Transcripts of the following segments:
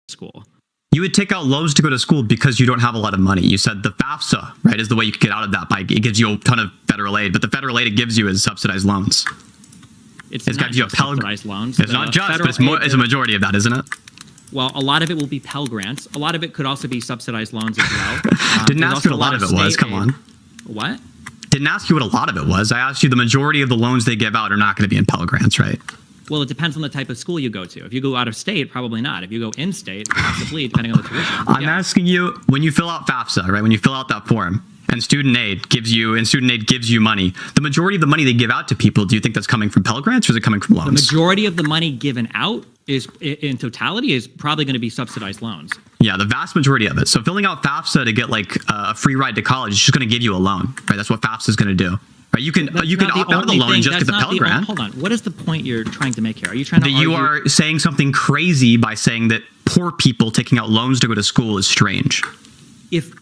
school. You would take out loans to go to school because you don't have a lot of money. You said the FAFSA, right, is the way you could get out of that. It gives you a ton of federal aid, but the federal aid it gives you is subsidized loans. It's not just subsidized loans. It's not just, but it's a majority of that, isn't it? Well, a lot of it will be Pell Grants. A lot of it could also be subsidized loans as well. Didn't ask you what a lot of it was. Come on. What? Didn't ask you what a lot of it was. I asked you the majority of the loans they give out are not going to be in Pell Grants, right? Well, it depends on the type of school you go to. If you go out of state, probably not. If you go in state, possibly, depending on the tuition. I'm asking you, when you fill out FAFSA, right? When you fill out that form, and student aid gives you money, the majority of the money they give out to people, do you think that's coming from Pell Grants or is it coming from loans? The majority of the money given out is, in totality, is probably going to be subsidized loans. Yeah, the vast majority of it. So filling out FAFSA to get like a free ride to college is just going to give you a loan, right? That's what FAFSA is going to do. Right, you can opt out of the loan and just get the Pell Grant. Hold on. What is the point you're trying to make here? Are you trying to argue? You are saying something crazy by saying that poor people taking out loans to go to school is strange. If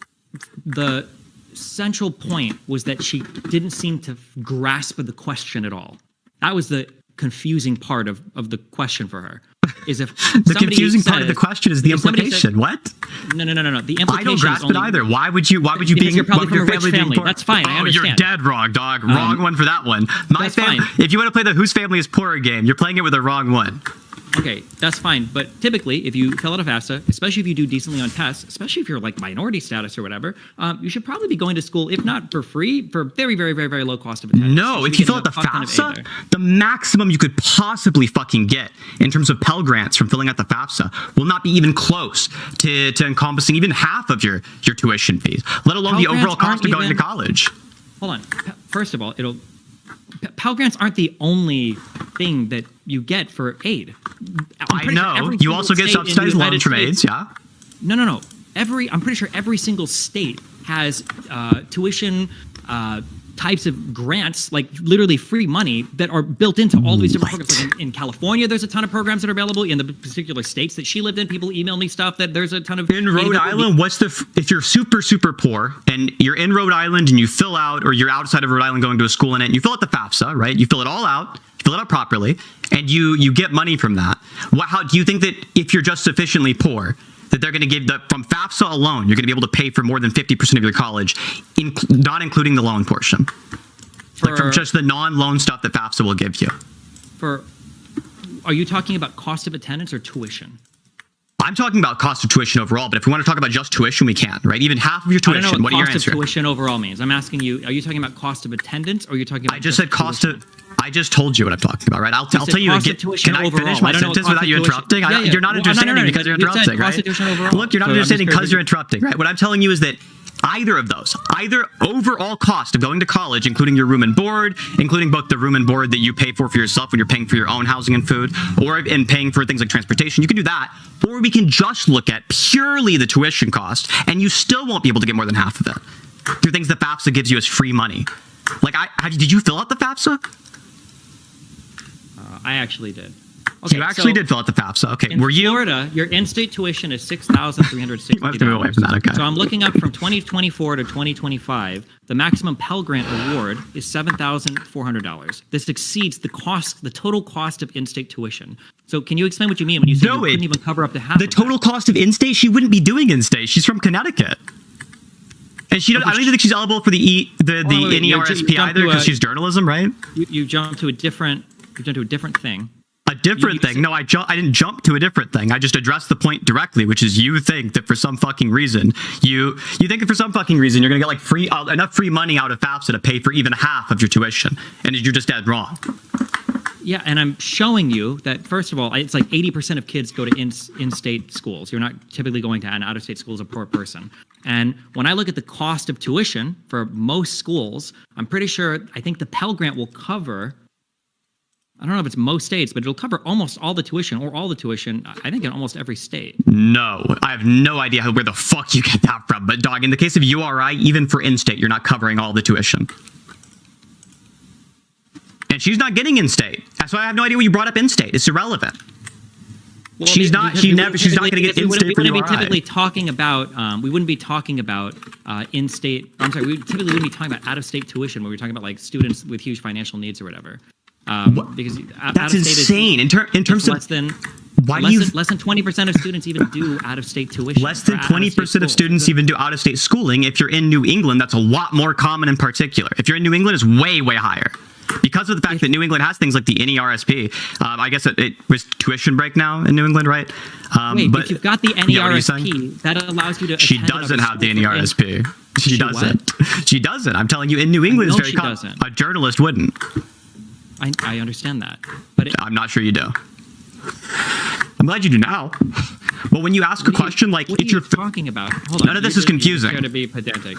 the central point was that she didn't seem to grasp the question at all. That was the confusing part of the question for her. Is if the confusing part of the question is the implication. What? No. The implication. I don't grasp it either. Why would you being you're probably from a rich family? That's fine. I understand. You're dead wrong, dog. Wrong one for that one. My family. If you want to play the whose family is poorer game, you're playing it with the wrong one. Okay, that's fine. But typically, if you fill out a FAFSA, especially if you do decently on tests, especially if you're like minority status or whatever, you should probably be going to school, if not for free, for very, very, very, very low cost of attendance. No, if you fill out the FAFSA, the maximum you could possibly fucking get in terms of Pell Grants from filling out the FAFSA will not be even close to encompassing even half of your tuition fees, let alone the overall cost of going to college. Hold on. First of all, Pell Grants aren't the only thing that you get for aid. I know. You also get subsidized loans from aids, yeah? No. I'm pretty sure every single state has tuition types of grants, like literally free money, that are built into all these different programs. Like in California, there's a ton of programs that are available. In the particular states that she lived in, people email me stuff that there's a ton of... In Rhode Island, if you're super, super poor and you're in Rhode Island and you fill out, or you're outside of Rhode Island going to a school in it, and you fill out the FAFSA, right? You fill it all out, you fill it out properly, and you get money from that. How do you think that if you're just sufficiently poor, that they're going to give from FAFSA alone, you're going to be able to pay for more than 50% of your college, not including the loan portion, like from just the non-loan stuff that FAFSA will give you. Are you talking about cost of attendance or tuition? I'm talking about cost of tuition overall, but if we want to talk about just tuition, we can, right? Even half of your tuition, what are your answers? Cost of tuition overall means. I'm asking you, are you talking about cost of attendance, or are you talking about... I just said cost of... I just told you what I'm talking about, right? I'll tell you again. Can I finish my sentence without you interrupting? You're not understanding because you're interrupting, right? Look, you're not understanding because you're interrupting, right? What I'm telling you is that either of those, either overall cost of going to college, including your room and board, including both the room and board that you pay for yourself when you're paying for your own housing and food, or in paying for things like transportation, you can do that. Or we can just look at purely the tuition cost, and you still won't be able to get more than half of it through things that FAFSA gives you as free money. Like, did you fill out the FAFSA? I actually did. Okay, you actually did fill out the FAFSA. Okay, in Florida, your in-state tuition is $6,360. Okay. So I'm looking up from 2024 to 2025. The maximum Pell Grant award is $7,400. This exceeds the total cost of in-state tuition. So can you explain what you mean when you say you couldn't even cover up to half? The total cost of in-state, she wouldn't be doing in-state. She's from Connecticut. And I don't even think she's eligible for the NERSP either, because she's journalism, right? You jumped to a different thing. A different thing? No, I didn't jump to a different thing. I just addressed the point directly, which is you think that for some fucking reason, you're going to get like enough free money out of FAFSA to pay for even half of your tuition, and you're just dead wrong. Yeah, and I'm showing you that, first of all, it's like 80% of kids go to in-state schools. You're not typically going to an out-of-state school as a poor person. And when I look at the cost of tuition for most schools, I think the Pell Grant will cover... I don't know if it's most states, but it'll cover almost all the tuition, or all the tuition, I think, in almost every state. No, I have no idea where the fuck you get that from. But, dog, in the case of URI, even for in-state, you're not covering all the tuition. And she's not getting in-state. That's why I have no idea why you brought up in-state. It's irrelevant. Well, she's not going to get in-state for URI. We wouldn't be talking about in-state. I'm sorry, we typically wouldn't be talking about out-of-state tuition when we're talking about like students with huge financial needs or whatever. Because that's insane. In terms of less than Why less than 20% of students even do out-of-state tuition. Less than 20% of students even do out-of-state schooling. If you're in New England, that's a lot more common in particular. If you're in New England, it's way, way higher. Because of the fact that New England has things like the NERSP, I guess it was tuition break now in New England, right? Wait, but if you've got the NERSP, that allows you to. She doesn't have the NERSP. She doesn't. She doesn't. I'm telling you, in New England, it's very common. A journalist wouldn't. I understand that, but I'm not sure you do. I'm glad you do now. Well, when you ask a question like, what are you talking about? Hold on. None of this is confusing. You're to be pedantic.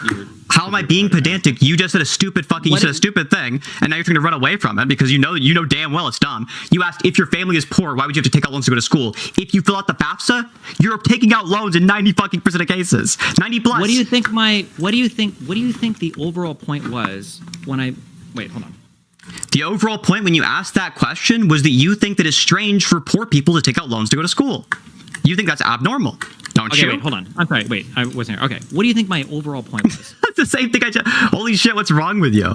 How am I being pedantic? You just said a stupid you said a stupid thing, and now you're trying to run away from it because you know damn well it's dumb. You asked if your family is poor, why would you have to take out loans to go to school? If you fill out the FAFSA, you're taking out loans in 90% of cases. 90 plus. What do you think the overall point was when I wait, hold on. The overall point when you asked that question was that you think that it's strange for poor people to take out loans to go to school. You think that's abnormal, don't you? Okay, wait, hold on. I'm sorry. Wait, I wasn't here. Okay, what do you think my overall point was? That's the same thing I just... Holy shit, what's wrong with you?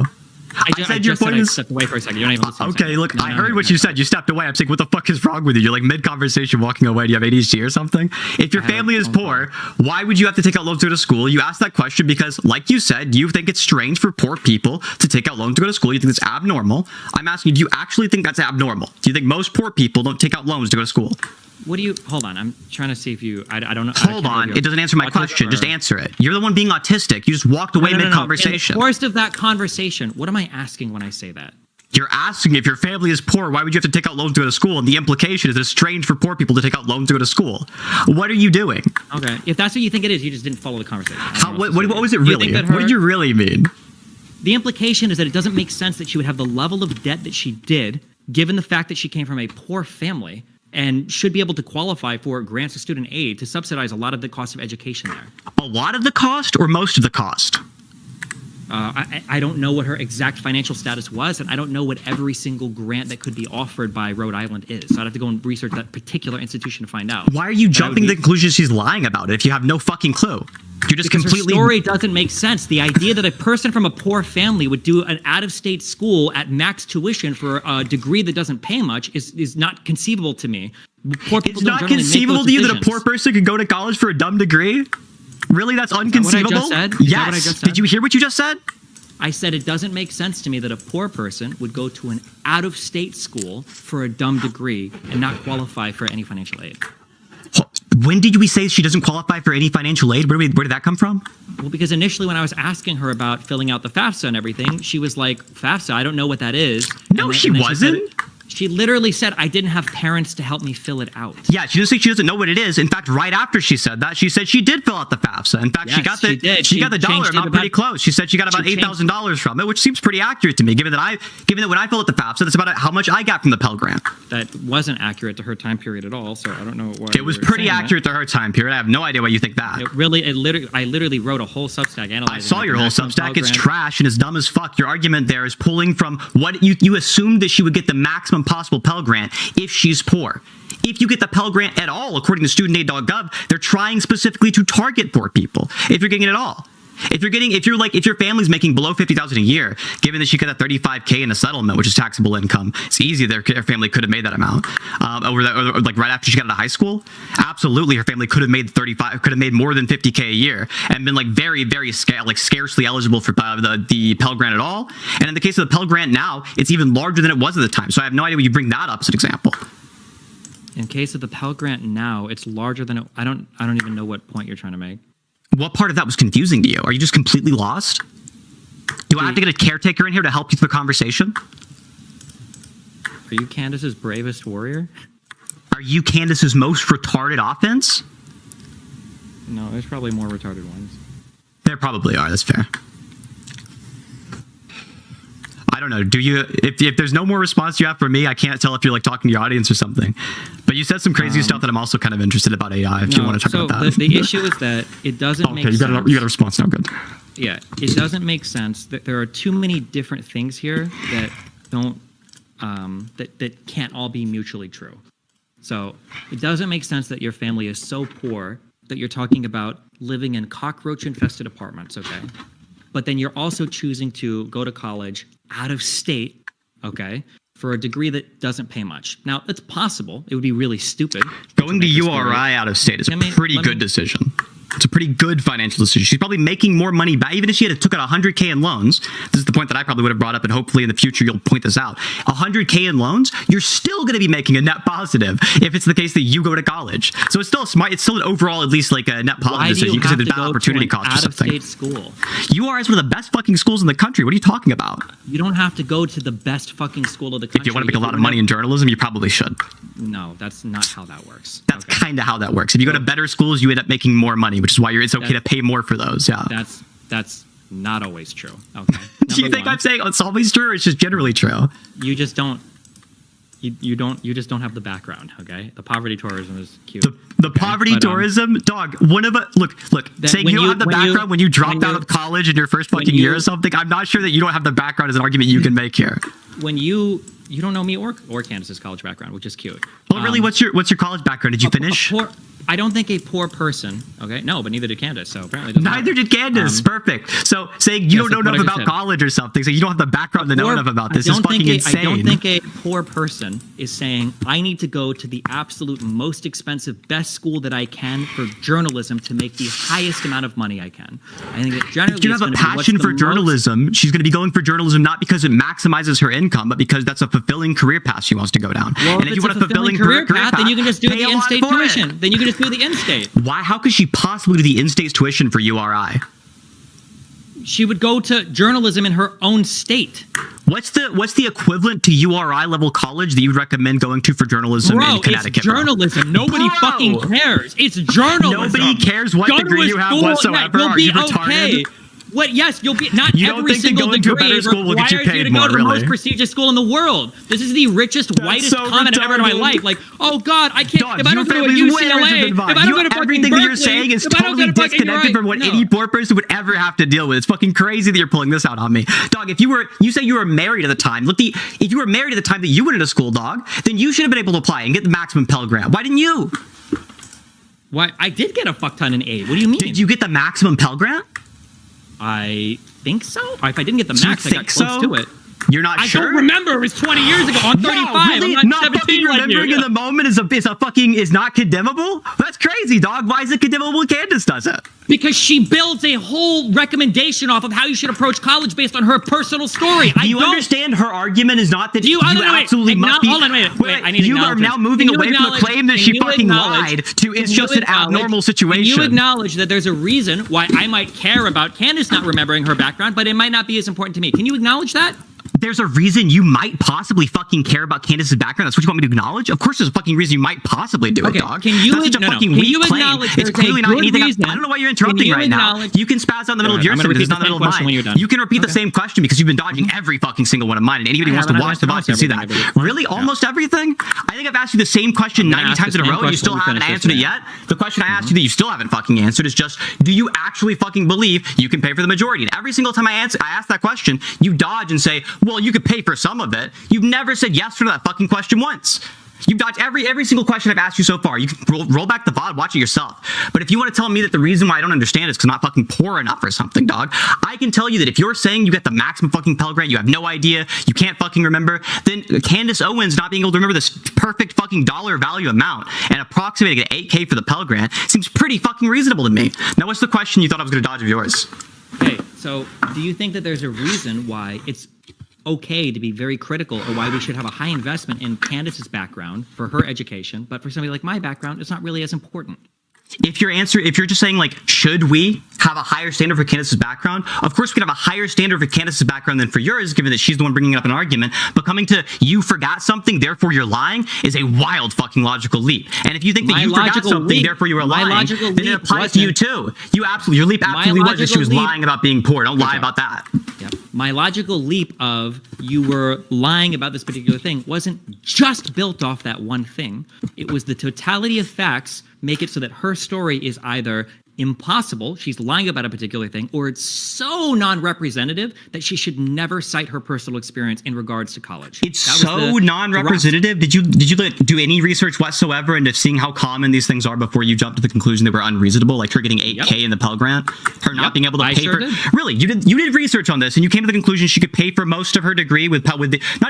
I just said I stepped away for a second. You're not even listening. Okay, look, I heard what you said. You stepped away. I'm saying, what the fuck is wrong with you? You're like mid-conversation walking away. Do you have ADHD or something? If your family is poor, why would you have to take out loans to go to school? You asked that question because, like you said, you think it's strange for poor people to take out loans to go to school. You think it's abnormal. I'm asking you, do you actually think that's abnormal? Do you think most poor people don't take out loans to go to school? What do you... Hold on. I'm trying to see if you... I don't know. Hold on. It doesn't answer my question. Just answer it. You're the one being autistic. You just walked away mid-conversation. In the course of that conversation, what am I asking when I say that? You're asking if your family is poor, why would you have to take out loans to go to school? And the implication is that it's strange for poor people to take out loans to go to school. What are you doing? Okay. If that's what you think it is, you just didn't follow the conversation. What was it really? What did you really mean? The implication is that it doesn't make sense that she would have the level of debt that she did, given the fact that she came from a poor family, and should be able to qualify for grants of student aid to subsidize a lot of the cost of education there. A lot of the cost or most of the cost? I don't know what her exact financial status was, and I don't know what every single grant that could be offered by Rhode Island is. So I'd have to go and research that particular institution to find out. Why are you jumping to the conclusion she's lying about it if you have no fucking clue? You're just because completely... her story doesn't make sense. The idea that a person from a poor family would do an out-of-state school at max tuition for a degree that doesn't pay much is not conceivable to me. Poor people it's not conceivable to you that a poor person could go to college for a dumb degree? Really? That's unconceivable? Is that what I just said? Yes. What I just said? Did you hear what you just said? I said it doesn't make sense to me that a poor person would go to an out-of-state school for a dumb degree and not qualify for any financial aid. When did we say she doesn't qualify for any financial aid? Where did that come from? Well, because initially when I was asking her about filling out the FAFSA and everything, she was like, FAFSA, I don't know what that is. No, she wasn't. She literally said, I didn't have parents to help me fill it out. Yeah, she didn't say she doesn't know what it is. In fact, right after she said that, she said she did fill out the FAFSA. In fact, yes, she got the dollar amount pretty close. She said she got about $8,000 from it, which seems pretty accurate to me, given that when I fill out the FAFSA, that's about how much I got from the Pell Grant. That wasn't accurate to her time period at all, so I don't know why. It was pretty accurate to her time period. I have no idea why you think that. I literally wrote a whole Substack analyzing. I saw your whole Substack. It's trash and it's dumb as fuck. Your argument there is pulling from what you assumed that she would get the maximum possible Pell Grant if she's poor. If you get the Pell Grant at all, according to studentaid.gov, they're trying specifically to target poor people. If you're getting it at all. If your family's making below $50,000 a year, given that she got a $35K in a settlement, which is taxable income, it's easy their family could have made that amount. Or like right after she got out of high school, absolutely her family could have made more than $50K a year and been like very, very scarcely eligible for the Pell Grant at all. And in the case of the Pell Grant now, it's even larger than it was at the time. So I have no idea why you bring that up as an example. In case of the Pell Grant now, it's larger than it. I don't even know what point you're trying to make. What part of that was confusing to you? Are you just completely lost? Do I have to get a caretaker in here to help you through the conversation? Are you Candace's bravest warrior? Are you Candace's most retarded offense? No, there's probably more retarded ones. There probably are. That's fair. I don't know. Do you? If there's no more response you have for me, I can't tell if you're like talking to your audience or something. But you said some crazy stuff that I'm also kind of interested about AI. If you want to talk about that. The issue is that it doesn't make sense. You got a response now. Good. Yeah, it doesn't make sense that there are too many different things here that don't that can't all be mutually true. So it doesn't make sense that your family is so poor that you're talking about living in cockroach-infested apartments. Okay. But then you're also choosing to go to college out of state, okay, for a degree that doesn't pay much. Now, it's possible. It would be really stupid. Going to URI out of state is a pretty good decision. It's a pretty good financial decision. She's probably making more money back. Even if she had took out $100K in loans, this is the point that I probably would have brought up, and hopefully in the future you'll point this out. $100K in loans, you're still going to be making a net positive if it's the case that you go to college. So it's still smart. It's still an overall, at least like a net positive decision. You can say there's bad opportunity cost or something. Out-of-state school. URI is one of the best fucking schools in the country. What are you talking about? You don't have to go to the best fucking school of the country. If you want to make a lot of money in journalism, you probably should. No, that's not how that works. That's kind of how that works. If you go to better schools, you end up making more money, which is why it's okay to pay more for those. Yeah. That's not always true. Okay. Do you think I'm saying it's always true, or it's just generally true? You just don't. You just don't have the background. Okay. The poverty tourism is cute. The poverty tourism, dog. One of it. Look. Saying you don't have the background when you dropped out of college in your first fucking year or something. I'm not sure that you don't have the background as an argument you can make here. When you don't know me or Candace's college background, which is cute. Well, really, what's your college background? Did you finish? I don't think a poor person. Okay, no, but neither did Candace. So apparently, neither did Candace. Perfect. So saying you don't know enough about college or something, so you don't have the background to know enough about this is fucking insane. I don't think a poor person is saying I need to go to the absolute most expensive, best school that I can for journalism to make the highest amount of money I can. I think that generally, if you have a passion for journalism, she's going to be going for journalism not because it maximizes her income, but because that's a fulfilling career path she wants to go down. Well, and if you want a fulfilling career path, then you can just do the in-state tuition. Then you can just do the in-state. Why? How could she possibly do the in-state tuition for URI? She would go to journalism in her own state. What's the equivalent to URI level college that you would recommend going to for journalism in Connecticut? It's journalism. Nobody fucking cares. It's journalism. Nobody cares what degree you have whatsoever. You'll be okay. What? Yes, you'll be. Not every single degree requires you to go to the most prestigious school in the world. This is the richest, whitest comment I've ever in my life. Like, oh God, I can't. If I don't go to UCLA, if I don't go to fucking everything that you're saying is totally disconnected from what any poor person would ever have to deal with. It's fucking crazy that you're pulling this out on me, dog. If you say you were married at the time. Look, if you were married at the time that you went into school, dog, then you should have been able to apply and get the maximum Pell Grant. Why didn't you? Why? I did get a fuck ton in aid. What do you mean? Did you get the maximum Pell Grant? I think so. If I didn't get the max, I got close to it. You're not sure? I don't remember. It was 20 years ago. I'm 35. Really? I'm not 17 fucking remembering in the moment is not condemnable? That's crazy, dog. Why is it condemnable when Candace does it? Because she builds a whole recommendation off of how you should approach college based on her personal story. Do you understand her argument is not that you absolutely must be... Hold on, wait. I need to you are now moving away from the claim that she fucking lied to it's just an abnormal situation. You acknowledge that there's a reason why I might care about Candace not remembering her background, but it might not be as important to me. Can you acknowledge that? There's a reason you might possibly fucking care about Candace's background. That's what you want me to acknowledge? Of course there's a fucking reason you might possibly do it, dog. Can you That's such a fucking weak claim. It's clearly not anything. I don't know why you're interrupting right now. You can spaz out in the middle of your sentence, not in the middle of mine. You can repeat the same question because you've been dodging every fucking single one of mine, and anybody who wants to watch the VOD can see that. Really? Almost everything? I think I've asked you the same question 90 times in a row and you still haven't answered it yet. The question I asked you that you still haven't fucking answered is just, do you actually fucking believe you can pay for the majority? And every single time I ask that question, you dodge and say, well, you could pay for some of it. You've never said yes to that fucking question once. You've dodged every single question I've asked you so far. You can roll back the VOD, watch it yourself. But if you want to tell me that the reason why I don't understand is because I'm not fucking poor enough or something, dog, I can tell you that if you're saying you get the maximum fucking Pell Grant, you have no idea, you can't fucking remember, then Candace Owens not being able to remember this perfect fucking dollar value amount and approximating at $8K for the Pell Grant seems pretty fucking reasonable to me. Now, what's the question you thought I was going to dodge of yours? Okay, so do you think that there's a reason why it's okay to be very critical, or why we should have a high investment in Candace's background for her education, but for somebody like my background, it's not really as important? If you're just saying, like, should we have a higher standard for Candace's background? Of course, we could have a higher standard for Candace's background than for yours, given that she's the one bringing up an argument. But coming to you forgot something, therefore you're lying, is a wild fucking logical leap. And if you think that you forgot something, therefore you were lying, then it applies to you too. Your leap absolutely was that she was lying about being poor. Don't lie about that. Yep. My logical leap of you were lying about this particular thing wasn't just built off that one thing. It was the totality of facts make it so that her story is either impossible, she's lying about a particular thing, or it's so non-representative that she should never cite her personal experience in regards to college. It's so non-representative. Did you do any research whatsoever into seeing how common these things are before you jumped to the conclusion they were unreasonable, like her getting 8K in the Pell Grant, her not being able to pay for? Really, you did research on this, and you came to the conclusion she could pay for most of her degree with not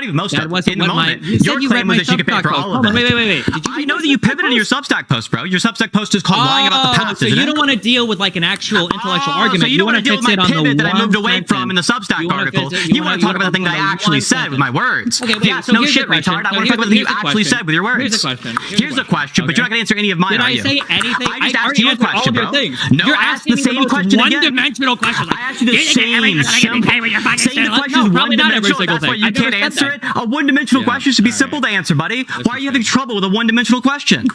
even most of it. In the moment, your claim was that she could pay for all of it. Wait. I know that you pivoted in your Substack post, bro. Your Substack post is called "Lying About the Past." So you don't want to deal with like an actual intellectual argument. So you don't want to deal with my pivot that I moved away from in the Substack article. You want to talk about the thing that I actually said with my words. Yes, no shit, retard. I want to talk about the thing you actually said with your words. Here's a question, but you're not going to answer any of mine, are you? Did I say anything? I just asked you a question, bro. No, you're asking the same question again. One-dimensional questions. I asked you the same saying the question is one-dimensional. That's why you can't answer it. A one-dimensional question should be simple to answer, buddy. Why are you having trouble with a one-dimensional question?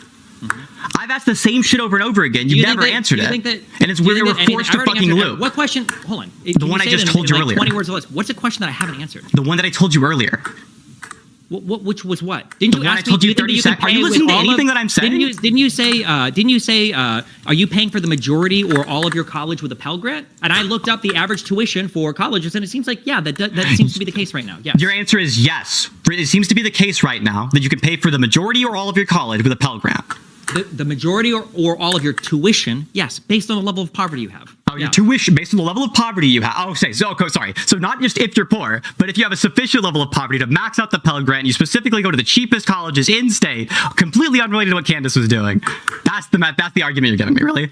I've asked the same shit over and over again. You've never answered it. And it's where we're forced to fucking loop. What question? Hold on. The one I just told you earlier. 20 words or less. What's a question that I haven't answered? The one that I told you earlier. Which was what? Didn't you ask me? I told you 30 seconds. Are you listening to anything that I'm saying? Didn't you say? Are you paying for the majority or all of your college with a Pell Grant? And I looked up the average tuition for colleges, and it seems like that seems to be the case right now. Yes. Your answer is yes. It seems to be the case right now that you can pay for the majority or all of your college with a Pell Grant. The majority or all of your tuition, yes, based on the level of poverty you have. Oh, your tuition based on the level of poverty you have. Oh, okay. Sorry. So not just if you're poor, but if you have a sufficient level of poverty to max out the Pell Grant, and you specifically go to the cheapest colleges in state, completely unrelated to what Candace was doing. That's the argument you're giving me, really.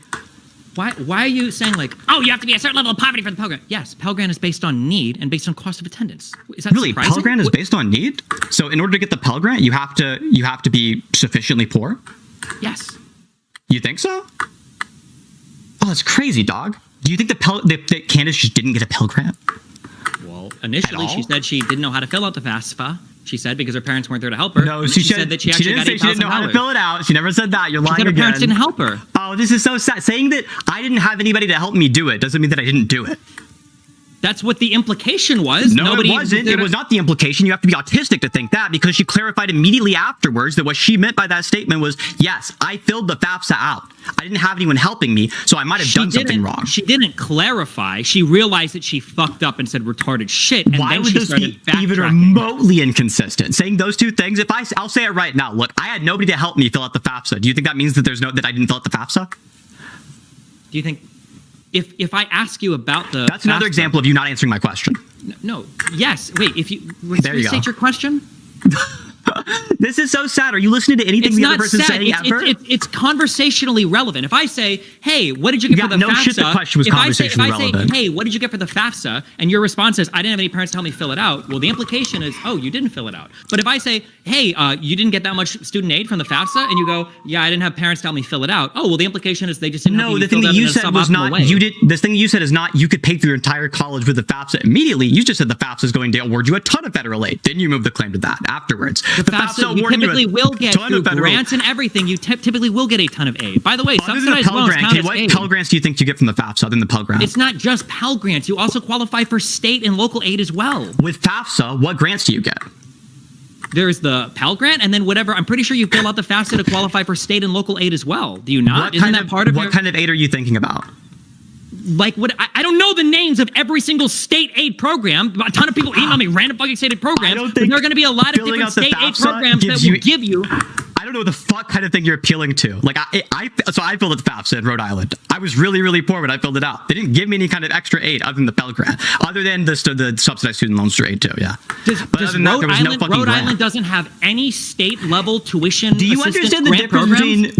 Why are you saying like, oh, you have to be a certain level of poverty for the Pell Grant? Yes, Pell Grant is based on need and based on cost of attendance. Is that really surprising? Pell Grant is based on need? So in order to get the Pell Grant, you have to be sufficiently poor? Yes. You think so? Oh, that's crazy, dog. Do you think that Candace just didn't get a Pell Grant? Well, initially she said she didn't know how to fill out the FAFSA. She said because her parents weren't there to help her. No, she said that she didn't say she didn't know how to fill it out. She never said that. You're lying again. Her parents didn't help her. Oh, this is so sad. Saying that I didn't have anybody to help me do it doesn't mean that I didn't do it. That's what the implication was. No, it wasn't. It was not the implication. You have to be autistic to think that, because she clarified immediately afterwards that what she meant by that statement was, yes, I filled the FAFSA out. I didn't have anyone helping me, so I might have done something wrong. She didn't clarify. She realized that she fucked up and said retarded shit, and then she started backtracking. Even remotely inconsistent? Saying those two things, I'll say it right now. Look, I had nobody to help me fill out the FAFSA. Do you think that means that that I didn't fill out the FAFSA? Do you think... If I ask you about the... That's another example of you not answering my question. No. Yes. Wait, if you... Restate your question? This is so sad. Are you listening to anything the other person's saying ever? It's conversationally relevant. If I say, hey, what did you get for the FAFSA? No shit, the question was conversationally relevant. If I say, hey, what did you get for the FAFSA? And your response is, I didn't have any parents tell me to fill it out. Well, the implication is, oh, you didn't fill it out. But if I say, hey, you didn't get that much student aid from the FAFSA, and you go, yeah, I didn't have parents tell me to fill it out. Oh, well, the implication is they just didn't help you fill it out in a suboptimal way. No, the thing that you said was not, this thing that you said is not, you could pay for your entire college with the FAFSA immediately. You just said the FAFSA is going to award you a ton of federal aid. Then you moved the claim to that afterwards. The FAFSA typically will get through grants and everything. You typically will get a ton of aid. By the way, subsidized loans count as aid. What Pell Grants do you think you get from the FAFSA other than the Pell Grant? It's not just Pell Grants. You also qualify for state and local aid as well. With FAFSA, what grants do you get? There's the Pell Grant, and then whatever. I'm pretty sure you fill out the FAFSA to qualify for state and local aid as well. Do you not? Isn't that part of what kind of aid are you thinking about? Like what? I don't know the names of every single state aid program. A ton of people email me random fucking state aid programs. But there are going to be a lot of different state aid programs that will give you. I don't know what the fuck kind of thing you're appealing to. Like I filled out the FAFSA in Rhode Island. I was really, really poor when I filled it out. They didn't give me any kind of extra aid other than the Pell Grant, other than the subsidized student loans through aid too. Yeah. Rhode Island doesn't have any state level tuition. Do you understand the difference between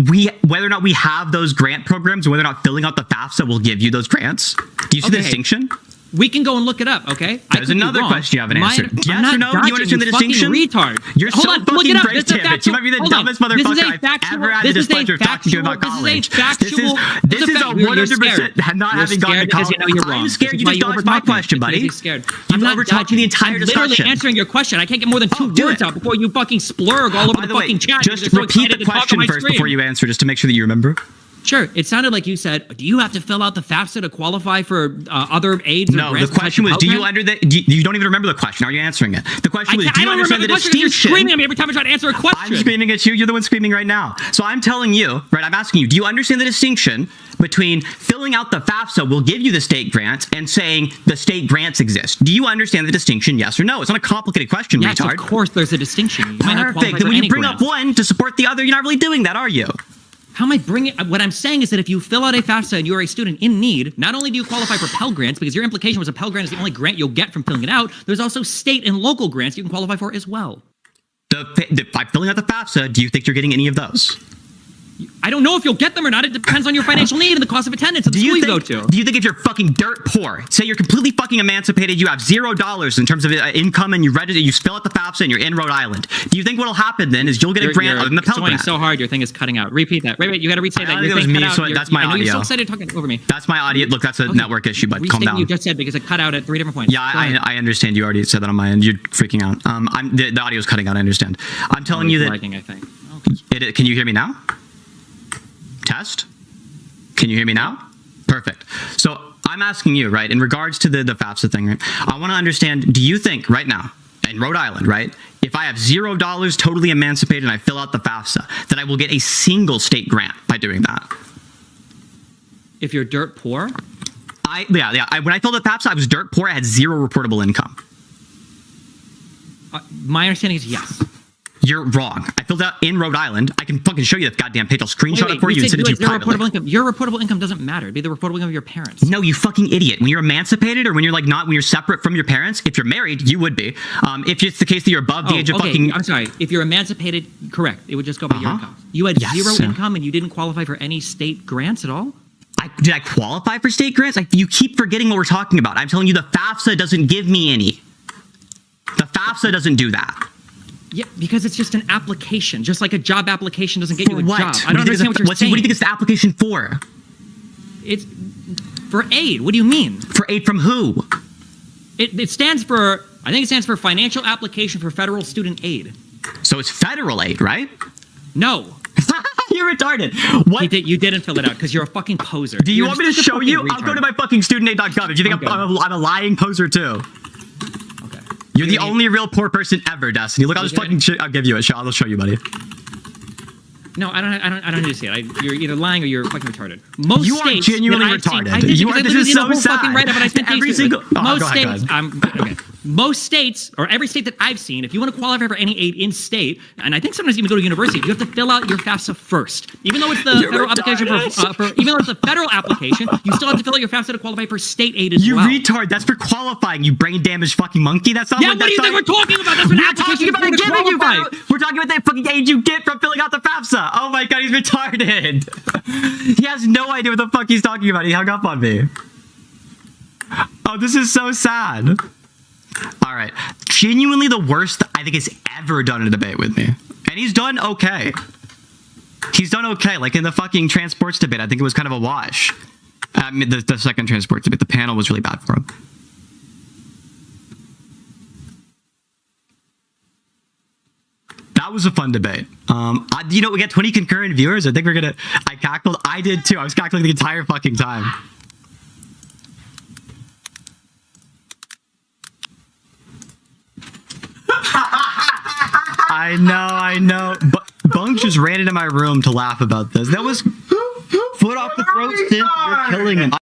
whether or not we have those grant programs and whether or not filling out the FAFSA will give you those grants? Do you see the distinction? We can go and look it up, okay? There's another question you haven't answered. Yes or no? Do you understand the distinction? Retard. You're so fucking brave, Tibbet. You might be the dumbest motherfucker I've ever had the displeasure of talking to you about college. This is a 100% not having gone to college. I'm scared you just dodged my question, buddy. You've overtalked the entire discussion. I'm literally answering your question. I can't get more than 2 words out before you fucking splurg all over the fucking chat. Just repeat the question first before you answer, just to make sure that you remember. Sure. It sounded like you said, do you have to fill out the FAFSA to qualify for other aids? No, the question was, do you you don't even remember the question. Are you answering it? The question was, do you understand the distinction? You're screaming at me every time I try to answer a question. I'm screaming at you. You're the one screaming right now. So I'm telling you, right, I'm asking you, do you understand the distinction between filling out the FAFSA will give you the state grants and saying the state grants exist? Do you understand the distinction, yes or no? It's not a complicated question, yes, retard. Of course there's a distinction. Perfect. Then when you bring up one to support the other, you're not really doing that, are you? How am I bringing? What I'm saying is that if you fill out a FAFSA and you're a student in need, not only do you qualify for Pell Grants, because your implication was a Pell Grant is the only grant you'll get from filling it out, there's also state and local grants you can qualify for as well. By filling out the FAFSA, do you think you're getting any of those? I don't know if you'll get them or not. It depends on your financial need and the cost of attendance at the school you go to. Do you think if you're fucking dirt poor, say you're completely fucking emancipated, you have $0 in terms of income, and you fill out the FAFSA and you're in Rhode Island, do you think what'll happen then is you'll get a grant other than the Pell Grant? So hard, your thing is cutting out. Repeat that. Wait, you got to restate that. It was me, so that's my audio. You're so excited talking over me. That's my audio. Look, that's a network issue, but calm down. You just said because it cut out at 3 different points. Yeah, I understand. You already said that on my end. You're freaking out. The audio's cutting out. I understand. I'm telling you that. Lagging, I think. Okay. Can you hear me now? Test? Can you hear me now? Perfect. So I'm asking you, right, in regards to the FAFSA thing, right, I want to understand, do you think right now, in Rhode Island, right, if I have $0 totally emancipated and I fill out the FAFSA, that I will get a single state grant by doing that? If you're dirt poor? When I filled out the FAFSA, I was dirt poor. I had zero reportable income. My understanding is yes. You're wrong. I filled out in Rhode Island. I can fucking show you that goddamn page. I'll screenshot it for you and send it to you privately. Your reportable income doesn't matter. It'd be the reportable income of your parents. No, you fucking idiot. When you're emancipated or when you're like not, when you're separate from your parents, if you're married, you would be. If it's the case that you're above the age of fucking... I'm sorry. If you're emancipated, correct. It would just go by your income. You had zero income and you didn't qualify for any state grants at all? Did I qualify for state grants? You keep forgetting what we're talking about. I'm telling you the FAFSA doesn't give me any. The FAFSA doesn't do that. Yeah, because it's just an application. Just like a job application doesn't get you a job. I don't understand what you're saying. What do you think it's the application for? It's for aid. What do you mean? For aid from who? It stands for, I think it stands for Financial Application for Federal Student Aid. So it's federal aid, right? No. You're retarded. What? You didn't fill it out because you're a fucking poser. Do you want me to show you? Retard. I'll go to my fucking studentaid.gov. If you think I'm a lying poser too. You're the only real poor person ever, Destiny. Look, I'll just fucking I'll give you a shot. I'll show you, buddy. No, I don't need to see it. You're either lying or you're fucking retarded. Most you states are genuinely retarded. This is so sad. Every single most states. Okay. Most states, or every state that I've seen, if you want to qualify for any aid in state, and I think sometimes even go to university, you have to fill out your FAFSA first. Even though it's the federal application even though it's the federal application, you still have to fill out your FAFSA to qualify for state aid as well. You retard. That's for qualifying. You brain damaged fucking monkey. That's not. Yeah. What do you think we're talking about? That's an application for to qualify. We're talking about that fucking aid you get from filling out the FAFSA. Oh my god, he's retarded. He has no idea what the fuck he's talking about. He hung up on me. Oh, this is so sad. All right. Genuinely the worst I think he's ever done a debate with me. And he's done okay. He's done okay. Like in the fucking transports debate, I think it was kind of a wash. The second transports debate, the panel was really bad for him. That was a fun debate. You know, we got 20 concurrent viewers. I think we're gonna. I cackled. I did too. I was cackling the entire fucking time. I know. But Bunk just ran into my room to laugh about this. That was foot off the throat, Sinthe. You're killing him.